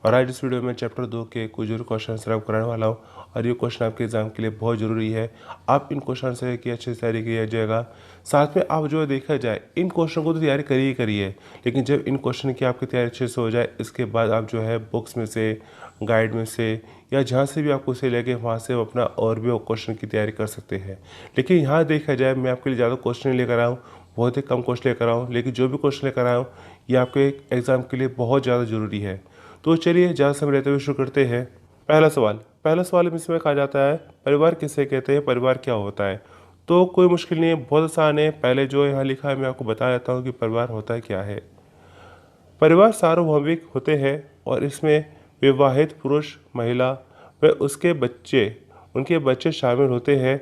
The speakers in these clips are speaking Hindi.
और आज इस वीडियो में चैप्टर 2 के कुछ जरूरी क्वेश्चन आंसर आपको कराने वाला हूँ और ये क्वेश्चन आपके एग्जाम के लिए बहुत ज़रूरी है। आप इन क्वेश्चन आंसर की अच्छे से तैयारी किया जाएगा। साथ में आप जो देखा जाए इन क्वेश्चन को तो तैयारी करिए, लेकिन जब इन क्वेश्चन की आपकी तैयारी अच्छे से हो जाए इसके बाद आप जो है बुक्स में से, गाइड में से या जहाँ से भी आपको उसे लेके वहाँ से अपना और भी क्वेश्चन की तैयारी कर सकते हैं। लेकिन यहाँ देखा जाए मैं आपके लिए ज़्यादा क्वेश्चन नहीं लेकर आया हूँ, बहुत ही कम क्वेश्चन लेकर आया हूँ, लेकिन जो भी क्वेश्चन लेकर आया हूँ ये आपके एग्ज़ाम के लिए बहुत ज़्यादा ज़रूरी है। तो चलिए ज़्यादा समय लेते हुए शुरू करते हैं। पहला सवाल इसमें कहा जाता है परिवार किसे कहते हैं, परिवार क्या होता है। तो कोई मुश्किल नहीं है, बहुत आसान है। पहले जो यहाँ लिखा है मैं आपको बता देता हूँ कि परिवार होता है क्या है। परिवार सार्वभौमिक होते हैं और इसमें विवाहित पुरुष, महिला व उनके बच्चे शामिल होते हैं।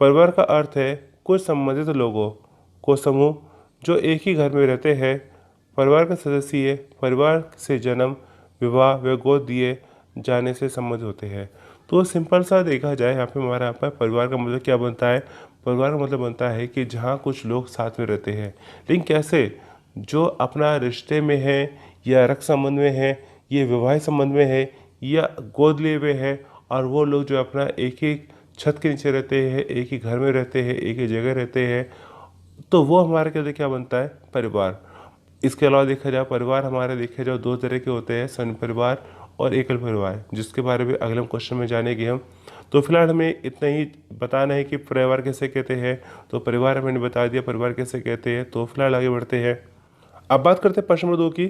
परिवार का अर्थ है कुछ संबंधित लोगों को समूह जो एक ही घर में रहते हैं। परिवार के सदस्य परिवार से जन्म, विवाह व गोद दिए जाने से संबंधित होते हैं। तो सिंपल सा देखा जाए यहाँ पे हमारे यहाँ पर परिवार का मतलब क्या बनता है। परिवार का मतलब बनता है कि जहाँ कुछ लोग साथ में रहते हैं, लेकिन कैसे, जो अपना रिश्ते में है या रक्त संबंध में है, ये विवाह संबंध में है या गोद लिए हुए है, और वो लोग जो अपना एक ही छत के नीचे रहते हैं, एक ही घर में रहते हैं, एक ही जगह रहते हैं, तो वो हमारे के लिए क्या बनता है, परिवार। इसके अलावा देखा जाए परिवार हमारे देखे जाए दो तरह के होते हैं, संयुक्त परिवार और एकल परिवार, जिसके बारे में अगले क्वेश्चन में जानेंगे हम। तो फिलहाल हमें इतना ही बताना है कि परिवार कैसे कहते हैं। तो परिवार मैंने बता दिया परिवार कैसे कहते हैं। तो फिलहाल आगे बढ़ते हैं। अब बात करते हैं प्रश्न नंबर 2 की।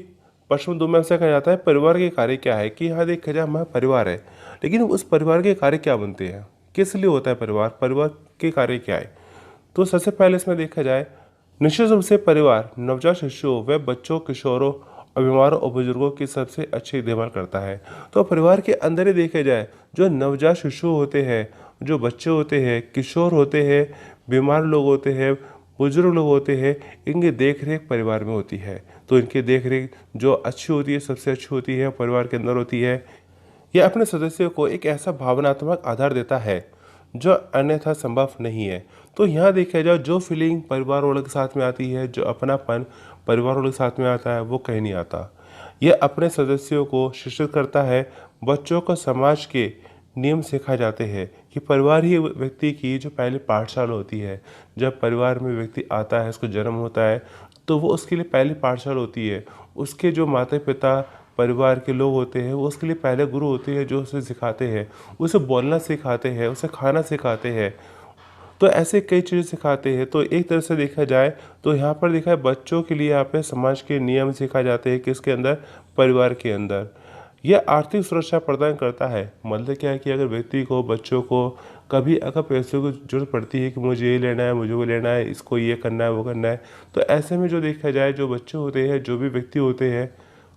प्रश्न नंबर 2 में ऐसा कहा जाता है परिवार के कार्य क्या है, कि यहाँ देखा जाए हमारा परिवार है, लेकिन उस परिवार के कार्य क्या बनते हैं, किस लिए होता है परिवार, परिवार के कार्य क्या है। तो सबसे पहले इसमें देखा जाए निश्चित रूप से परिवार नवजात शिशुओं व बच्चों, किशोरों और बीमारों और बुजुर्गों की सबसे अच्छी देखभाल करता है। तो परिवार के अंदर ही देखा जाए जो नवजात शिशु होते हैं, जो बच्चे होते हैं, किशोर होते हैं, बीमार लोग होते हैं, बुजुर्ग लोग होते हैं, इनकी देख रेख परिवार में होती है। तो इनकी देख रेख जो अच्छी होती है, सबसे अच्छी होती है, परिवार के अंदर होती है। यह अपने सदस्यों को एक ऐसा भावनात्मक आधार देता है जो अन्यथा संभव नहीं है। तो यहाँ देखा जाए जो फीलिंग परिवार वालों के साथ में आती है, जो अपनापन परिवार वालों के साथ में आता है, वो कहीं नहीं आता। यह अपने सदस्यों को शिक्षित करता है। बच्चों को समाज के नियम सिखाए जाते हैं कि परिवार ही व्यक्ति की जो पहली पाठशाला होती है। जब परिवार में व्यक्ति आता है, उसको जन्म होता है, तो वो उसके लिए पहली पाठशाला होती है। उसके जो माता पिता परिवार के लोग होते हैं वो उसके लिए पहले गुरु होते हैं, जो उसे सिखाते हैं, उसे बोलना सिखाते हैं, उसे खाना सिखाते हैं। तो ऐसे कई चीज़ें सिखाते हैं। तो एक तरह से देखा जाए तो यहाँ पर देखा है बच्चों के लिए यहाँ पे समाज के नियम सिखाए जाते हैं, किसके अंदर, परिवार के अंदर। यह आर्थिक सुरक्षा प्रदान करता है। मतलब क्या है कि अगर व्यक्ति को, बच्चों को कभी अगर पैसों की जरूरत पड़ती है कि मुझे ये लेना है, मुझे वो लेना है, इसको ये करना है, वो करना है, तो ऐसे में जो देखा जाए जो बच्चे होते हैं, जो भी व्यक्ति होते हैं,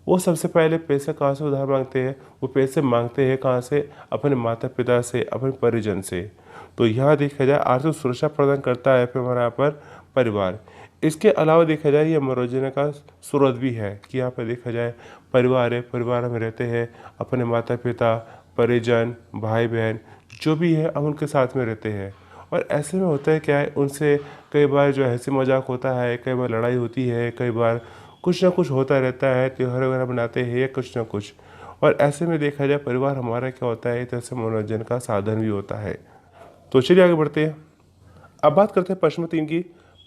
वो सबसे पहले पैसे कहाँ से उधार मांगते हैं, वो पैसे मांगते हैं कहाँ से, अपने माता पिता से, अपने परिजन से। तो यहाँ देखा जाए आर्थिक सुरक्षा प्रदान करता है फिर हमारे यहाँ पर परिवार। इसके अलावा देखा जाए ये मनोरंजन का स्रोत भी है, कि यहाँ पर देखा जाए परिवार है, परिवार में रहते हैं, अपने माता पिता, परिजन, भाई बहन जो भी है हम उनके साथ में रहते हैं। और ऐसे में होता है क्या है, उनसे कई बार जो हंसी मजाक होता है, कई बार लड़ाई होती है, कई बार कुछ ना कुछ होता रहता है, त्योहार वगैरह मनाते हैं या कुछ ना कुछ। और ऐसे में देखा जाए परिवार हमारा क्या होता है, एक तरह से मनोरंजन का साधन भी होता है। तो चलिए आगे बढ़ते हैं। अब बात करते हैं प्रश्न 3 की।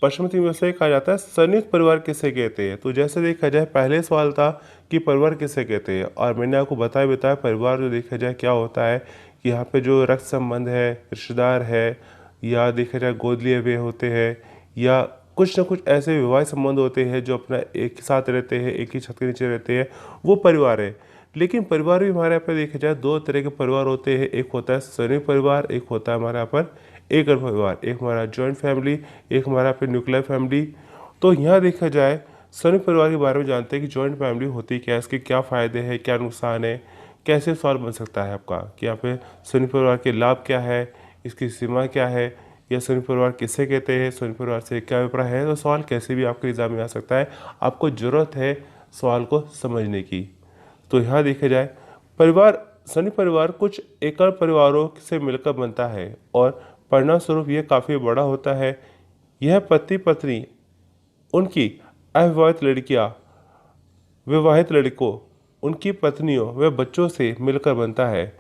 प्रश्न 3 में से कहा जाता है संयुक्त परिवार किसे कहते हैं। तो जैसे देखा जाए पहले सवाल था कि परिवार किसे कहते हैं, और मैंने आपको बताया परिवार जो देखा जाए क्या होता है, कि यहाँ पे जो रक्त संबंध है, रिश्तेदार है, या देखा जाए गोद लिए हुए होते हैं, या कुछ ना कुछ ऐसे विवाह संबंध होते हैं जो अपना एक साथ रहते हैं, एक ही छत के नीचे रहते हैं, वो परिवार है। लेकिन परिवार भी हमारे यहाँ पर देखा जाए दो तरह के परिवार होते हैं। एक होता है संयुक्त परिवार, एक होता है हमारे यहाँ पर एकल परिवार। एक हमारा जॉइंट फैमिली, एक हमारा यहाँ पर न्यूक्लियर फैमिली। तो यहाँ देखा जाए संयुक्त परिवार के बारे में जानते हैं कि जॉइंट फैमिली होती क्या है, इसके क्या फ़ायदे हैं, क्या नुकसान है, कैसे सवाल बन सकता है आपका, कि यहाँ पे संयुक्त परिवार के लाभ क्या है, इसकी सीमा क्या है, या संयुक्त परिवार किसे कहते हैं, संयुक्त परिवार से क्या अभिप्राय है। तो सवाल कैसे भी आपके एग्जाम में आ सकता है, आपको ज़रूरत है सवाल को समझने की। तो यहाँ देखा जाए परिवार, संयुक्त परिवार कुछ एकल परिवारों से मिलकर बनता है और परिणाम स्वरूप यह काफ़ी बड़ा होता है। यह पति पत्नी, उनकी अविवाहित लड़कियाँ, विवाहित लड़कों उनकी पत्नियों व बच्चों से मिलकर बनता है।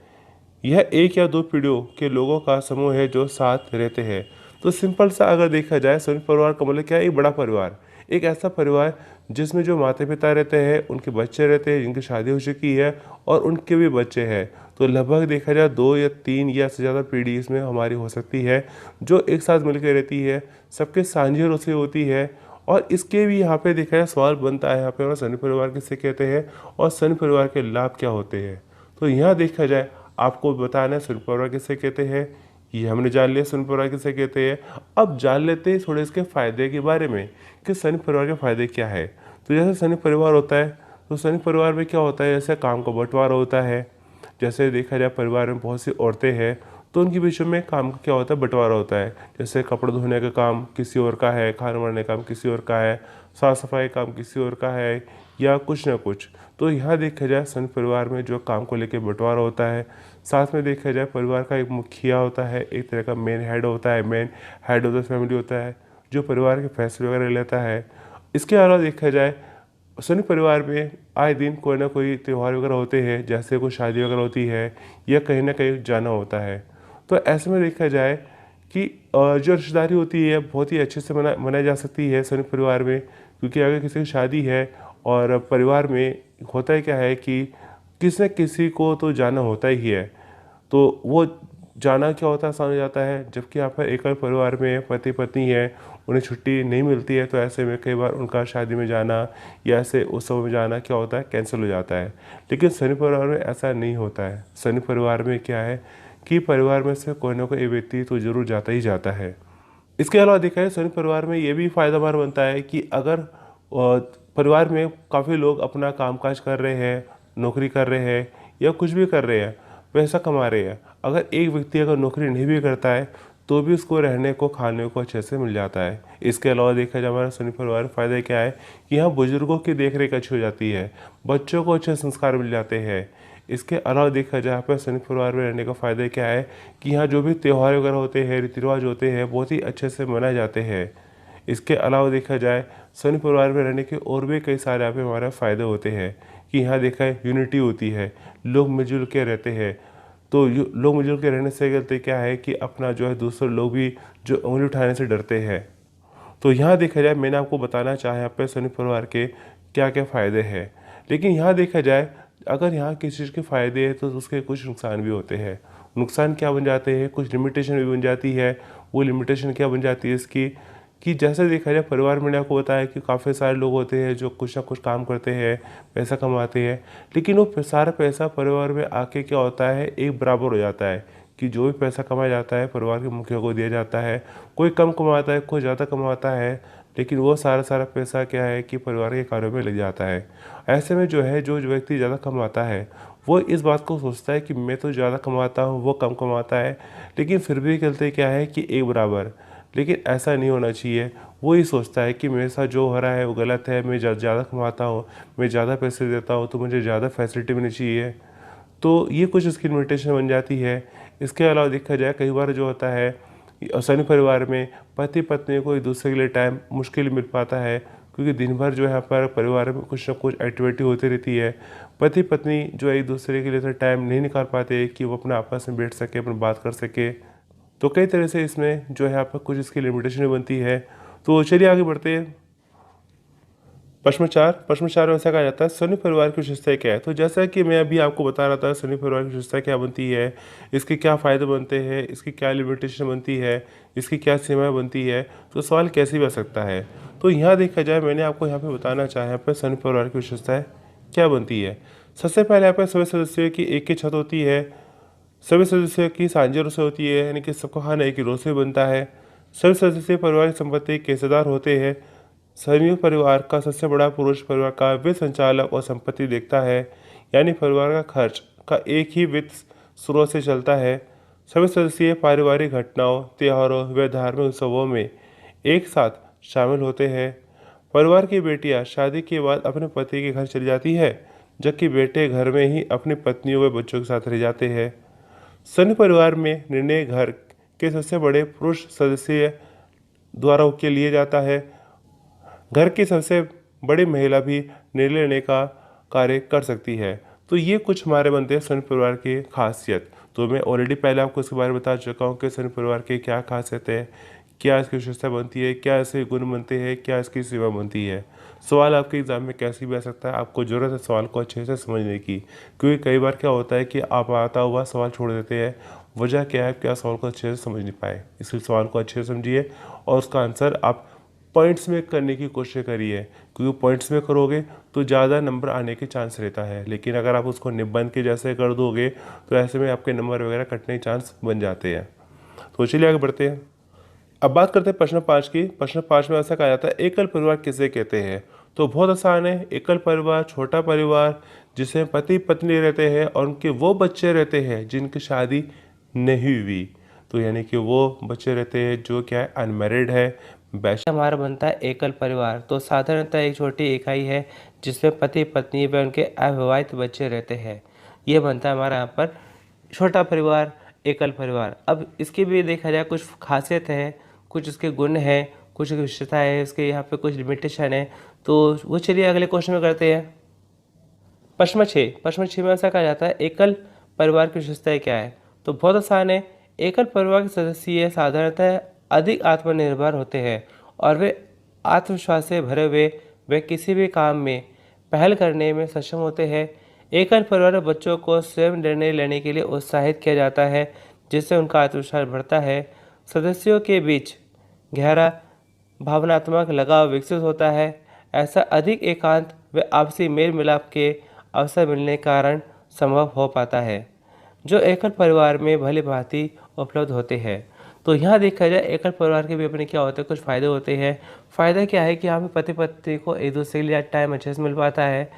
यह एक या दो पीढ़ियों के लोगों का समूह है जो साथ रहते हैं। तो सिंपल सा अगर देखा जाए, संयुक्त परिवार का मतलब क्या है? एक बड़ा परिवार, एक ऐसा परिवार जिसमें जो माता पिता रहते हैं, उनके बच्चे रहते हैं जिनकी शादी हो चुकी है और उनके भी बच्चे हैं। तो लगभग देखा जाए 2 या 3 या से ज़्यादा पीढ़ी इसमें हमारी हो सकती है जो एक साथ मिलकर रहती है, सबके साझी रसोई होती है। और इसके भी यहाँ पे देखा जाए सवाल बनता है, यहाँ पे हमारा संयुक्त परिवार किसे कहते हैं और संयुक्त परिवार के लाभ क्या होते हैं। तो यहाँ देखा जाए आपको बताना है संयुक्त परिवार किसे कहते हैं, ये हमने जान लिया संयुक्त परिवार किसे कहते हैं। अब जान लेते हैं थोड़े इसके फायदे के बारे में कि संयुक्त परिवार के फायदे क्या है। तो जैसे संयुक्त परिवार होता है तो संयुक्त परिवार में क्या होता है, जैसे काम का बंटवारा होता है। जैसे देखा जाए परिवार में बहुत सी औरतें हैं तो उनके बीच में काम का क्या होता है, बंटवारा होता है। जैसे कपड़े धोने का काम किसी और का है, खाना बनाने का काम किसी और का है, साफ सफाई का काम किसी और का है, या कुछ ना कुछ। तो यहाँ देखा जाए संयुक्त परिवार में जो काम को लेकर बंटवारा होता है। साथ में देखा जाए परिवार का एक मुखिया होता है, एक तरह का मेन हेड होता है, main head of the family होता है जो परिवार के फैसले वगैरह लेता है। इसके अलावा देखा जाए संयुक्त परिवार में आए दिन कोई ना कोई त्यौहार वगैरह होते हैं, जैसे कोई शादी वगैरह होती है या कहीं ना कहीं जाना होता है। तो ऐसे में देखा जाए कि जो रिश्तेदारी होती है बहुत ही अच्छे से मनाई जा सकती है संयुक्त परिवार में, क्योंकि अगर किसी की शादी है और परिवार में होता है क्या है कि किसी न किसी को तो जाना होता ही है। तो वो जाना क्या होता है, आसान हो जाता है। जबकि यहाँ पर एकल परिवार में पति पत्नी है, उन्हें छुट्टी नहीं मिलती है, तो ऐसे में कई बार उनका शादी में जाना या ऐसे उत्सव में जाना क्या होता है, कैंसिल हो जाता है। लेकिन संयुक्त परिवार में ऐसा नहीं होता है। संयुक्त परिवार में क्या है कि परिवार में से कोई ना कोई एक व्यक्ति तो जरूर जाता ही जाता है। इसके अलावा देखा है संयुक्त परिवार में ये भी फायदेमंद बनता है कि अगर परिवार में काफ़ी लोग अपना कामकाज कर रहे हैं, नौकरी कर रहे हैं या कुछ भी कर रहे हैं, पैसा कमा रहे हैं, अगर एक व्यक्ति अगर नौकरी नहीं भी करता है तो भी उसको रहने को खाने को अच्छे से मिल जाता है। इसके अलावा देखा जाए हमारा संयुक्त परिवार में फ़ायदा क्या है कि यहाँ बुजुर्गों की देखरेख अच्छी हो जाती है, बच्चों को अच्छे संस्कार मिल जाते हैं। इसके अलावा देखा जाए यहाँ पर संयुक्त परिवार में रहने का फ़ायदा क्या है कि यहाँ जो भी त्यौहार वगैरह होते हैं, रीति रिवाज होते हैं, बहुत ही अच्छे से मनाए जाते हैं। इसके अलावा देखा जाए संयुक्त परिवार में रहने के और भी कई सारे यहाँ पे हमारे फ़ायदे होते हैं कि यहाँ देखा है यूनिटी होती है, लोग मिलजुल के रहते हैं। तो लोग मिलजुल के रहने से गलती क्या है कि अपना जो है दूसरे लोग भी जो उंगली उठाने से डरते हैं। तो यहाँ देखा जाए मैंने आपको बताना चाहा यहाँ पे संयुक्त परिवार के क्या क्या फ़ायदे हैं। लेकिन यहाँ देखा जाए अगर यहाँ किसी चीज़ के फ़ायदे हैं तो उसके कुछ नुकसान भी होते हैं। नुकसान क्या बन जाते हैं, कुछ लिमिटेशन भी बन जाती है। वो लिमिटेशन क्या बन जाती है इसकी कि जैसे देखा जाए परिवार में आपको बताया कि काफ़ी सारे लोग होते हैं जो कुछ ना कुछ काम करते हैं, पैसा कमाते हैं, लेकिन वो सारा पैसा परिवार में आके क्या होता है, एक बराबर हो जाता है कि जो भी पैसा कमाया जाता है परिवार के मुखिया को दिया जाता है। कोई कम कमाता है, कोई ज़्यादा कमाता है, लेकिन वो सारा पैसा क्या है कि परिवार के कार्यों में लग जाता है। ऐसे में जो है जो व्यक्ति ज़्यादा कमाता है वो इस बात को सोचता है कि मैं तो ज़्यादा कमाता हूँ, वो कम कमाता है, लेकिन फिर भी कहते क्या है कि एक बराबर। लेकिन ऐसा नहीं होना चाहिए। वो ही सोचता है कि मेरे साथ जो हो रहा है वो गलत है, मैं ज़्यादा कमाता हूँ, मैं ज़्यादा पैसे देता हूँ तो मुझे ज़्यादा फैसिलिटी मिलनी चाहिए। तो ये कुछ इसकी लिमिटेशन बन जाती है। इसके अलावा देखा जाए कई बार जो होता है संयुक्त परिवार में पति पत्नी को एक दूसरे के लिए टाइम मुश्किल मिल पाता है, क्योंकि दिन भर जो है यहाँ पर परिवार में कुछ ना कुछ एक्टिविटी होती रहती है। पति पत्नी जो है एक दूसरे के लिए टाइम नहीं निकाल पाते कि वो अपना आपस में बैठ सके, अपनी बात कर सके। तो कई तरह से इसमें जो है यहाँ पर कुछ इसकी लिमिटेशन बनती है। तो चलिए आगे बढ़ते हैं। प्रश्न 4 में ऐसा कहा जाता है संयुक्त परिवार की विशेषताएं क्या है। तो जैसा कि मैं अभी आपको बता रहा था संयुक्त परिवार की विशेषता क्या बनती है, इसके क्या फ़ायदे बनते हैं, इसकी क्या लिमिटेशन बनती है, इसकी क्या सीमाएं बनती है, तो सवाल कैसे भी आ सकता है। तो यहाँ देखा जाए मैंने आपको यहाँ पे बताना चाहा यहाँ पर संयुक्त परिवार की विशेषताएँ क्या बनती है। सबसे पहले यहाँ पर सभी सदस्यों की एक ही छत होती है, सभी सदस्यों की साझी रसोई होती है, यानी कि सबको खाना एक ही रसोई बनता है। सभी सदस्य परिवार की संपत्ति के हिस्सेदार होते हैं। संयुक्त परिवार का सबसे बड़ा पुरुष परिवार का वित्त संचालक और संपत्ति देखता है, यानी परिवार का खर्च का एक ही वित्त स्रोत से चलता है। सभी सदस्य पारिवारिक घटनाओं, त्योहारों व धार्मिक उत्सवों में एक साथ शामिल होते हैं। परिवार की बेटियां शादी के बाद अपने पति के घर चली जाती है, जबकि बेटे घर में ही अपनी पत्नियों व बच्चों के साथ रह जाते हैं। संयुक्त परिवार में निर्णय घर के सबसे बड़े पुरुष सदस्य द्वारा के लिए जाता है। घर की सबसे बड़ी महिला भी निर्णय लेने का कार्य कर सकती है। तो ये कुछ हमारे बनते हैं संयुक्त परिवार की खासियत। तो मैं ऑलरेडी पहले आपको इसके बारे में बता चुका हूँ कि संयुक्त परिवार की क्या खासियत है, क्या इसकी विशेषता बनती है, क्या इसके गुण बनते हैं, क्या इसकी सीमा बनती है। सवाल आपके एग्जाम में कैसे भी आ सकता है, आपको ज़रूरत है सवाल को अच्छे से समझने की, क्योंकि कई बार क्या होता है कि आप आता हुआ सवाल छोड़ देते हैं। वजह क्या है कि आप सवाल को अच्छे से समझ नहीं पाए, इसलिए सवाल को अच्छे से समझिए और उसका आंसर आप पॉइंट्स में करने की कोशिश करिए, क्योंकि पॉइंट्स में करोगे तो ज़्यादा नंबर आने के चांस रहता है। लेकिन अगर आप उसको निबंध के जैसे कर दोगे तो ऐसे में आपके नंबर वगैरह कटने के चांस बन जाते हैं। तो चलिए आगे बढ़ते हैं। अब बात करते हैं प्रश्न 5 की। प्रश्न 5 में ऐसा कहा जाता है, एकल परिवार किसे कहते हैं। तो बहुत आसान है। एकल परिवार छोटा परिवार जिसमें पति पत्नी रहते हैं और उनके वो बच्चे रहते हैं जिनकी शादी नहीं हुई। तो यानी कि वो बच्चे रहते हैं जो क्या है, अनमैरिड है। हमारा बनता है एकल परिवार। तो साधारणतः एक छोटी इकाई है जिसमें पति पत्नी व उनके अविवाहित बच्चे रहते हैं। ये बनता है हमारा यहाँ पर छोटा परिवार, एकल परिवार। अब इसकी भी देखा जाए कुछ खासियत है, कुछ इसके गुण हैं, कुछ विशेषता है, इसके यहाँ पे कुछ लिमिटेशन है। तो वो चलिए अगले क्वेश्चन में करते हैं। प्रश्न 6 में ऐसा कहा जाता है, एकल परिवार की विशेषताएं क्या है। तो बहुत आसान है। एकल परिवार के सदस्य साधारणतः अधिक आत्मनिर्भर होते हैं और वे आत्मविश्वास से भरे हुए वे किसी भी काम में पहल करने में सक्षम होते हैं। एकल परिवार में बच्चों को स्वयं निर्णय लेने के लिए उत्साहित किया जाता है, जिससे उनका आत्मविश्वास बढ़ता है। सदस्यों के बीच गहरा भावनात्मक लगाव विकसित होता है। ऐसा अधिक एकांत व आपसी मेल मिलाप के अवसर मिलने के कारण संभव हो पाता है, जो एकल परिवार में भली भांति उपलब्ध होते हैं। तो यहाँ देखा जाए एकल परिवार के भी अपने क्या होते हैं, कुछ फ़ायदे होते हैं। फ़ायदा क्या है कि यहाँ पे पति पत्नी को एक दूसरे के लिए टाइम अच्छे से मिल पाता है।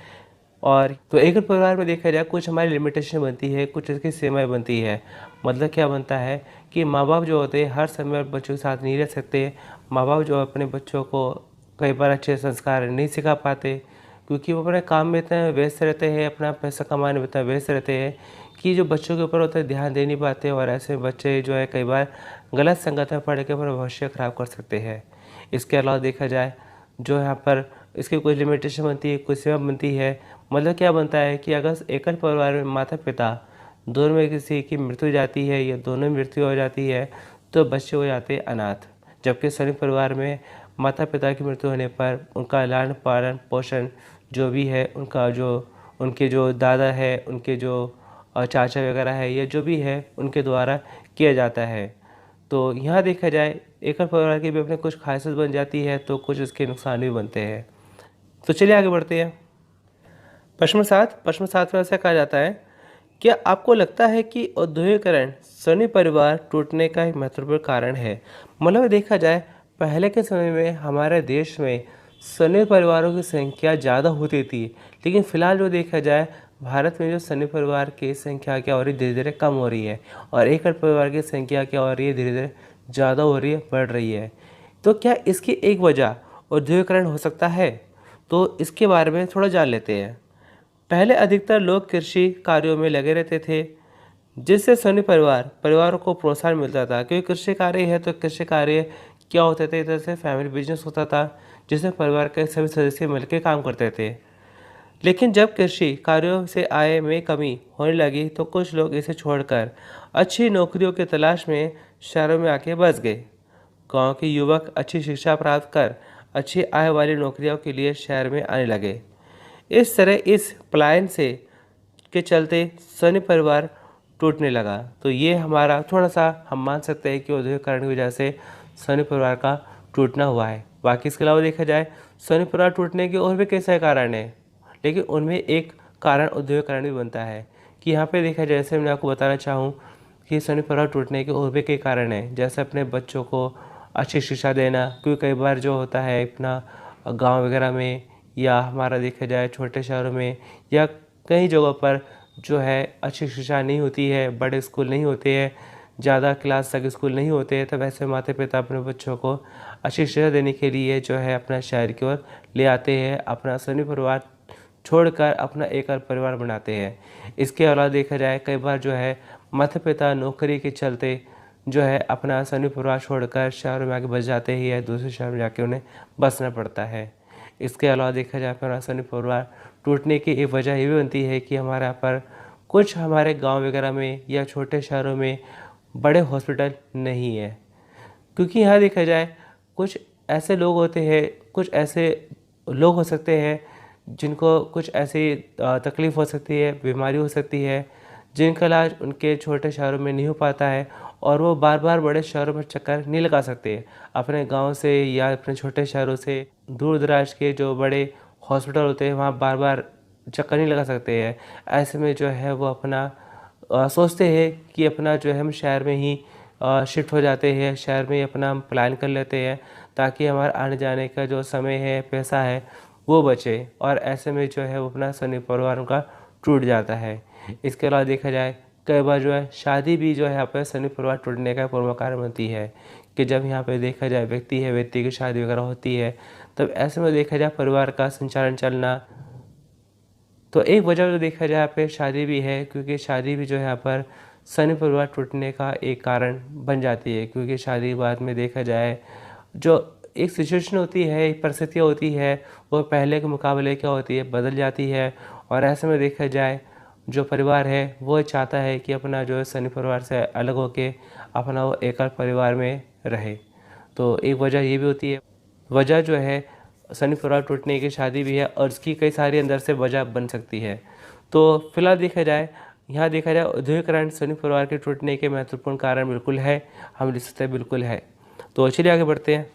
और तो एकल परिवार में देखा जाए कुछ हमारी लिमिटेशन बनती है, कुछ इसकी सीमाएँ बनती है। मतलब क्या बनता है कि माँ बाप जो होते हैं हर समय बच्चों के साथ नहीं रह सकते। माँ बाप जो अपने बच्चों को कई बार अच्छे संस्कार नहीं सिखा पाते, क्योंकि वो अपने काम में इतने व्यस्त रहते हैं, अपना पैसा कमाने में इतना व्यस्त रहते हैं कि जो बच्चों के ऊपर होता है ध्यान दे नहीं पाते। और ऐसे बच्चे जो है कई बार गलत संगत में पढ़ के अपना भविष्य खराब कर सकते हैं। इसके अलावा देखा जाए जो यहाँ पर इसकी कुछ लिमिटेशन बनती है, कुछ सीमा बनती है। मतलब क्या बनता है कि अगर एकल परिवार में माता पिता दोनों में किसी की मृत्यु हो जाती है या दोनों में मृत्यु हो जाती है तो बच्चे हो जाते हैं अनाथ। जबकि संयुक्त परिवार में माता पिता की मृत्यु होने पर उनका लालन पालन पोषण जो भी है, उनका जो उनके जो दादा है, उनके जो चाचा वगैरह है, ये जो भी है उनके द्वारा किया जाता है। तो यहाँ देखा जाए एकल परिवार की भी अपने कुछ खासियत बन जाती है, तो कुछ इसके नुकसान भी बनते हैं। तो चलिए आगे बढ़ते हैं। प्रश्न 7 में ऐसा कहा जाता है, क्या आपको लगता है कि औद्योगिकरण संयुक्त परिवार टूटने का एक महत्वपूर्ण कारण है। मतलब देखा जाए पहले के समय में हमारे देश में संयुक्त परिवारों की संख्या ज़्यादा होती थी, लेकिन फिलहाल जो देखा जाए भारत में जो संयुक्त परिवार की संख्या क्या हो रही है, धीरे धीरे कम हो रही है। और एकल परिवार की संख्या क्या हो रही है, धीरे धीरे ज़्यादा हो रही है, बढ़ रही है। तो क्या इसकी एक वजह औद्योगिकरण हो सकता है। तो इसके बारे में थोड़ा जान लेते हैं। पहले अधिकतर लोग कृषि कार्यों में लगे रहते थे, जिससे संयुक्त परिवारों को प्रोत्साहन मिलता था, क्योंकि कृषि कार्य है तो कृषि कार्य क्या होते थे, इधर से फैमिली बिजनेस होता था जिसमें परिवार के सभी सदस्य मिलकर काम करते थे। लेकिन जब कृषि कार्यों से आय में कमी होने लगी तो कुछ लोग इसे छोड़कर अच्छी नौकरियों की तलाश में शहरों में आके बस गए। गांव के युवक अच्छी शिक्षा प्राप्त कर अच्छी आय वाली नौकरियों के लिए शहर में आने लगे। इस तरह इस पलायन से के चलते संयुक्त परिवार टूटने लगा। तो ये हमारा थोड़ा सा हम मान सकते हैं कि औद्योगिकरण की वजह से संयुक्त परिवार का टूटना हुआ है। बाकी इसके अलावा देखा जाए संयुक्त परिवार टूटने के और भी कई सारे कारण हैं, लेकिन उनमें एक कारण औद्योगिकरण भी बनता है। कि यहाँ पे देखा जाए, जैसे मैं आपको बताना चाहूँ कि संयुक्त परिवार टूटने के और भी कई कारण हैं, जैसे अपने बच्चों को अच्छी शिक्षा देना। क्योंकि कई बार जो होता है अपना गाँव वगैरह में या हमारा देखा जाए छोटे शहरों में या कई जगहों पर जो है अच्छी शिक्षा नहीं होती है, बड़े स्कूल नहीं होते हैं, ज़्यादा क्लास तक स्कूल नहीं होते हैं। तब ऐसे माता पिता अपने बच्चों को अच्छी शिक्षा देने के लिए जो है अपना शहर की ओर ले आते हैं, अपना संयुक्त परिवार छोड़कर अपना एकल परिवार बनाते हैं। इसके अलावा देखा जाए कई बार जो है माता पिता नौकरी के चलते जो है अपना संयुक्त परिवार छोड़कर शहरों में आके बस जाते ही या दूसरे शहर में जाके उन्हें बसना पड़ता है। इसके अलावा देखा जाए अपना संयुक्त परिवार टूटने की एक वजह ये भी बनती है कि हमारे यहाँ पर कुछ हमारे गांव वगैरह में या छोटे शहरों में बड़े हॉस्पिटल नहीं है। क्योंकि यहाँ देखा जाए कुछ ऐसे लोग होते हैं, कुछ ऐसे लोग हो सकते हैं जिनको कुछ ऐसी तकलीफ़ हो सकती है, बीमारी हो सकती है, जिनका इलाज उनके छोटे शहरों में नहीं हो पाता है और वो बार बार बड़े शहरों में चक्कर नहीं लगा सकते। अपने गांव से या अपने छोटे शहरों से दूर दराज के जो बड़े हॉस्पिटल होते हैं वहाँ बार बार चक्कर नहीं लगा सकते हैं। ऐसे में जो है वो अपना सोचते हैं कि अपना जो है हम शहर में ही शिफ्ट हो जाते हैं, शहर में ही अपना हम प्लान कर लेते हैं ताकि हमारा आने जाने का जो समय है, पैसा है वो बचे। और ऐसे में जो है वो अपना संयुक्त परिवार उनका टूट जाता है। इसके अलावा देखा जाए कई बार जो है शादी भी जो है यहाँ पर संयुक्त परिवार टूटने का प्रमुख कारण बनती है कि जब यहाँ पे देखा जाए व्यक्ति की शादी वगैरह होती है, तब ऐसे में देखा जाए परिवार का संचालन चलना। तो एक वजह जो देखा जाए यहाँ पे शादी भी है, क्योंकि शादी भी जो है यहाँ पर संयुक्त परिवार टूटने का एक कारण बन जाती है। क्योंकि शादी के बाद में देखा जाए जो एक सिचुएशन होती है, एक परिस्थितियाँ होती है, वो पहले के मुकाबले क्या होती है, बदल जाती है। और ऐसे में देखा जाए जो परिवार है वो चाहता है कि अपना जो है संयुक्त परिवार से अलग होके अपना वो एकल परिवार में रहे। तो एक वजह ये भी होती है। वजह जो है संयुक्त परिवार टूटने की शादी भी है और इसकी कई सारी अंदर से वजह बन सकती है। तो फिलहाल देखा जाए, यहाँ देखा जाए औद्योगिकरण संयुक्त परिवार के टूटने के महत्वपूर्ण कारण बिल्कुल है, हम लिख सकते हैं बिल्कुल है। तो चलिए आगे बढ़ते हैं।